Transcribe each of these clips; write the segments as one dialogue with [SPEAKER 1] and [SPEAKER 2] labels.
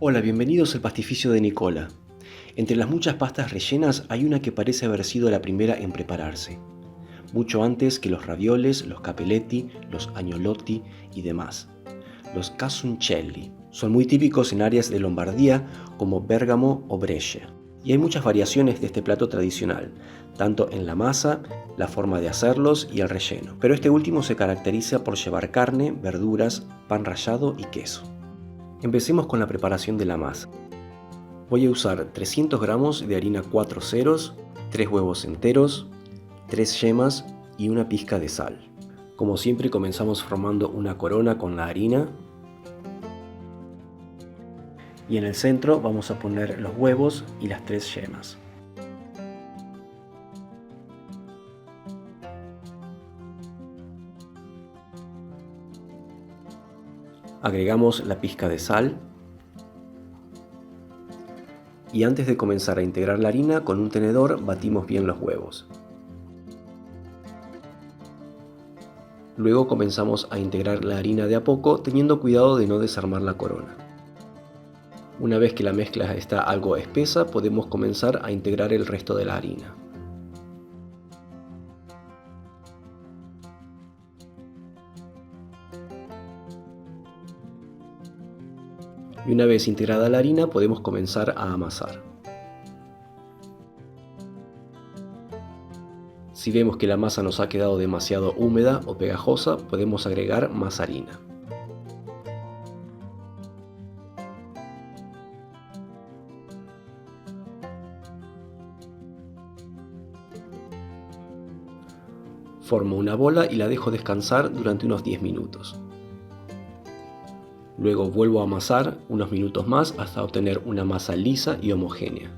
[SPEAKER 1] Hola, bienvenidos al pastificio de Nicola. Entre las muchas pastas rellenas hay una que parece haber sido la primera en prepararse, mucho antes que los ravioles, los capelletti, los agnolotti y demás. Los casoncelli son muy típicos en áreas de Lombardía como Bérgamo o Brescia, y hay muchas variaciones de este plato tradicional, tanto en la masa, la forma de hacerlos y el relleno, pero este último se caracteriza por llevar carne, verduras, pan rallado y queso. Empecemos con la preparación de la masa. Voy a usar 300 gramos de harina 4 ceros, 3 huevos enteros, 3 yemas y una pizca de sal. Como siempre comenzamos formando una corona con la harina y en el centro vamos a poner los huevos y las 3 yemas. Agregamos la pizca de sal y antes de comenzar a integrar la harina con un tenedor batimos bien los huevos. Luego comenzamos a integrar la harina de a poco teniendo cuidado de no desarmar la corona. Una vez que la mezcla está algo espesa podemos comenzar a integrar el resto de la harina. Y una vez integrada la harina podemos comenzar a amasar. Si vemos que la masa nos ha quedado demasiado húmeda o pegajosa, podemos agregar más harina. Formo una bola y la dejo descansar durante unos 10 minutos. Luego vuelvo a amasar unos minutos más hasta obtener una masa lisa y homogénea.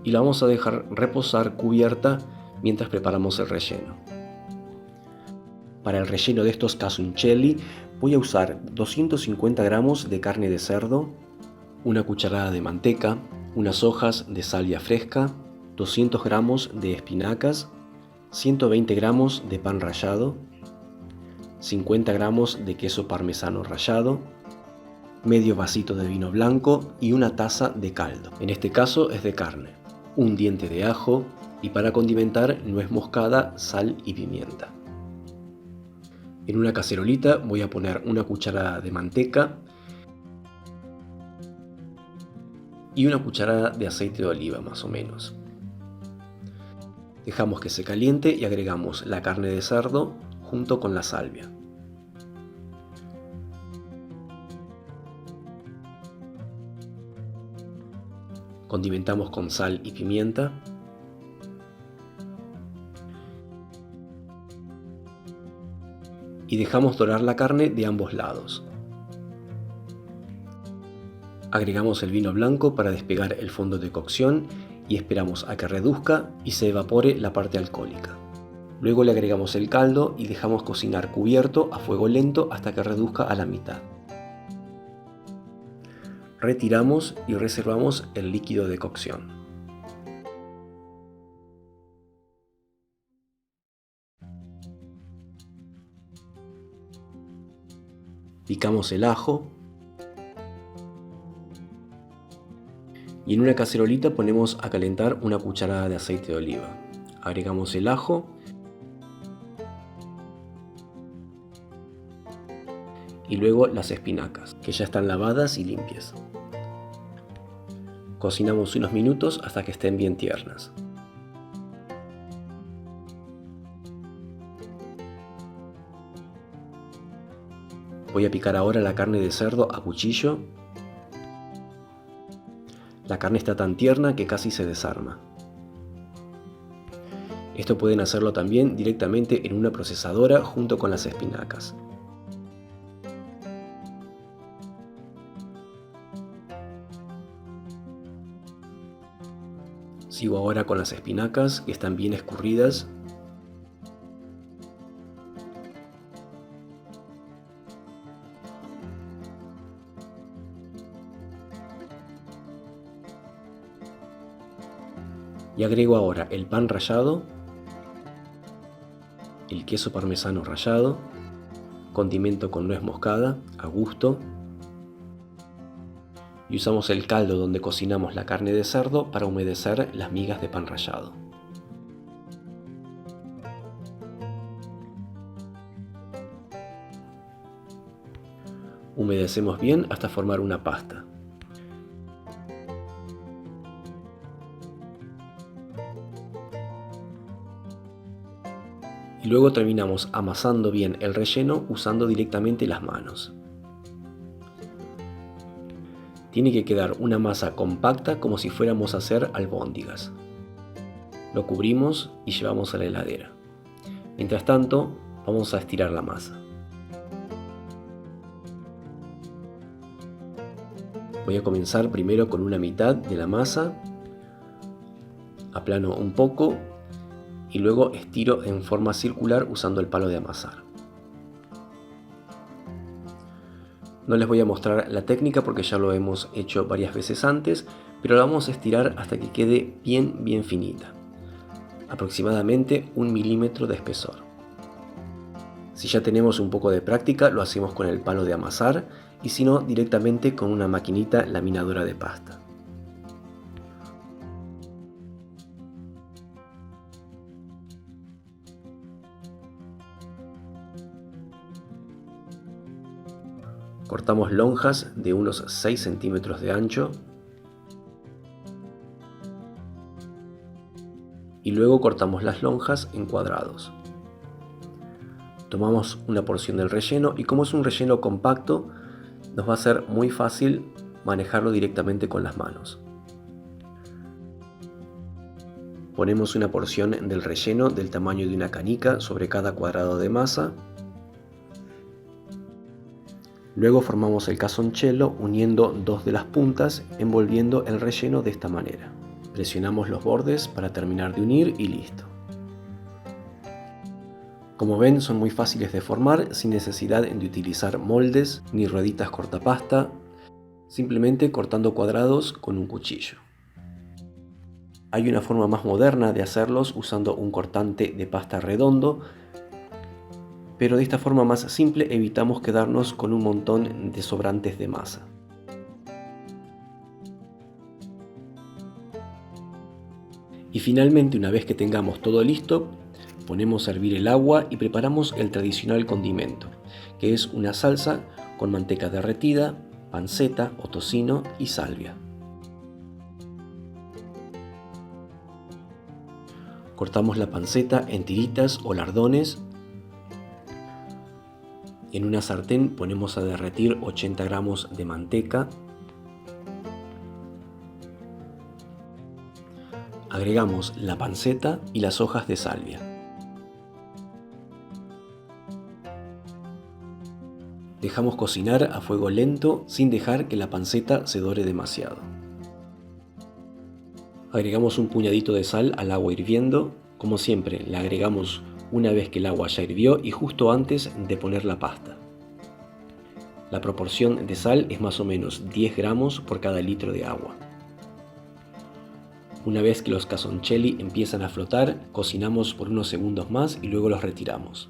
[SPEAKER 1] Y la vamos a dejar reposar cubierta mientras preparamos el relleno. Para el relleno de estos casoncelli voy a usar 250 gramos de carne de cerdo, una cucharada de manteca, unas hojas de salvia fresca, 200 gramos de espinacas, 120 gramos de pan rallado, 50 gramos de queso parmesano rallado, medio vasito de vino blanco y una taza de caldo, en este caso es de carne, un diente de ajo y para condimentar nuez moscada, sal y pimienta. En una cacerolita voy a poner una cucharada de manteca y una cucharada de aceite de oliva más o menos. Dejamos que se caliente y agregamos la carne de cerdo junto con la salvia. Condimentamos con sal y pimienta. Y dejamos dorar la carne de ambos lados. Agregamos el vino blanco para despegar el fondo de cocción y esperamos a que reduzca y se evapore la parte alcohólica. Luego le agregamos el caldo y dejamos cocinar cubierto a fuego lento hasta que reduzca a la mitad. Retiramos y reservamos el líquido de cocción. Picamos el ajo y en una cacerolita ponemos a calentar una cucharada de aceite de oliva. Agregamos el ajo y luego las espinacas, que ya están lavadas y limpias. Cocinamos unos minutos hasta que estén bien tiernas. Voy a picar ahora la carne de cerdo a cuchillo. La carne está tan tierna que casi se desarma. Esto pueden hacerlo también directamente en una procesadora junto con las espinacas. Sigo ahora con las espinacas que están bien escurridas. Y agrego ahora el pan rallado, el queso parmesano rallado, condimento con nuez moscada a gusto y usamos el caldo donde cocinamos la carne de cerdo para humedecer las migas de pan rallado. Humedecemos bien hasta formar una pasta. Y luego terminamos amasando bien el relleno usando directamente las manos. Tiene que quedar una masa compacta como si fuéramos a hacer albóndigas. Lo cubrimos y llevamos a la heladera. Mientras tanto, vamos a estirar la masa. Voy a comenzar primero con una mitad de la masa, aplano un poco y luego estiro en forma circular usando el palo de amasar. No les voy a mostrar la técnica porque ya lo hemos hecho varias veces antes, pero la vamos a estirar hasta que quede bien finita, aproximadamente 1 milímetro de espesor. Si ya tenemos un poco de práctica, lo hacemos con el palo de amasar y si no, directamente con una maquinita laminadora de pasta. Cortamos lonjas de unos 6 centímetros de ancho y luego cortamos las lonjas en cuadrados. Tomamos una porción del relleno y como es un relleno compacto, nos va a ser muy fácil manejarlo directamente con las manos. Ponemos una porción del relleno del tamaño de una canica sobre cada cuadrado de masa. Luego formamos el casoncello uniendo dos de las puntas, envolviendo el relleno de esta manera. Presionamos los bordes para terminar de unir y listo. Como ven, son muy fáciles de formar sin necesidad de utilizar moldes ni rueditas cortapasta, simplemente cortando cuadrados con un cuchillo. Hay una forma más moderna de hacerlos usando un cortante de pasta redondo, pero de esta forma más simple evitamos quedarnos con un montón de sobrantes de masa. Y finalmente, una vez que tengamos todo listo, ponemos a hervir el agua y preparamos el tradicional condimento, que es una salsa con manteca derretida, panceta o tocino y salvia. Cortamos la panceta en tiritas o lardones. En una sartén ponemos a derretir 80 gramos de manteca. Agregamos la panceta y las hojas de salvia. Dejamos cocinar a fuego lento sin dejar que la panceta se dore demasiado. Agregamos un puñadito de sal al agua hirviendo. Como siempre, le agregamos una vez que el agua ya hirvió y justo antes de poner la pasta. La proporción de sal es más o menos 10 gramos por cada litro de agua. Una vez que los casoncelli empiezan a flotar, cocinamos por unos segundos más y luego los retiramos.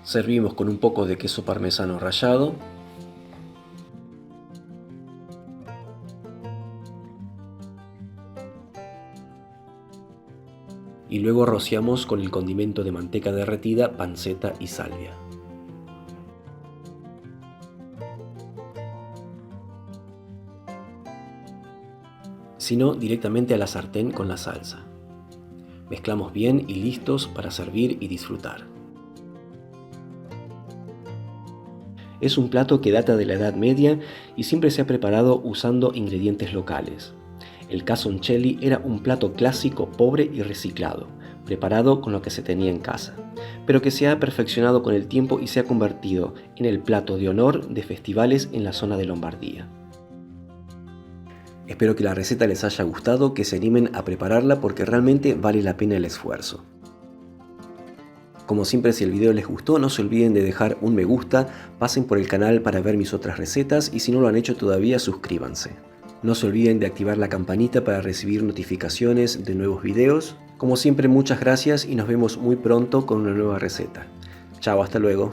[SPEAKER 1] Servimos con un poco de queso parmesano rallado. Y luego rociamos con el condimento de manteca derretida, panceta y salvia. Si no, directamente a la sartén con la salsa. Mezclamos bien y listos para servir y disfrutar. Es un plato que data de la Edad Media y siempre se ha preparado usando ingredientes locales. El casoncelli era un plato clásico, pobre y reciclado, preparado con lo que se tenía en casa, pero que se ha perfeccionado con el tiempo y se ha convertido en el plato de honor de festivales en la zona de Lombardía. Espero que la receta les haya gustado, que se animen a prepararla porque realmente vale la pena el esfuerzo. Como siempre, si el video les gustó, no se olviden de dejar un me gusta, pasen por el canal para ver mis otras recetas y si no lo han hecho todavía, suscríbanse. No se olviden de activar la campanita para recibir notificaciones de nuevos videos. Como siempre, muchas gracias y nos vemos muy pronto con una nueva receta. Chao, hasta luego.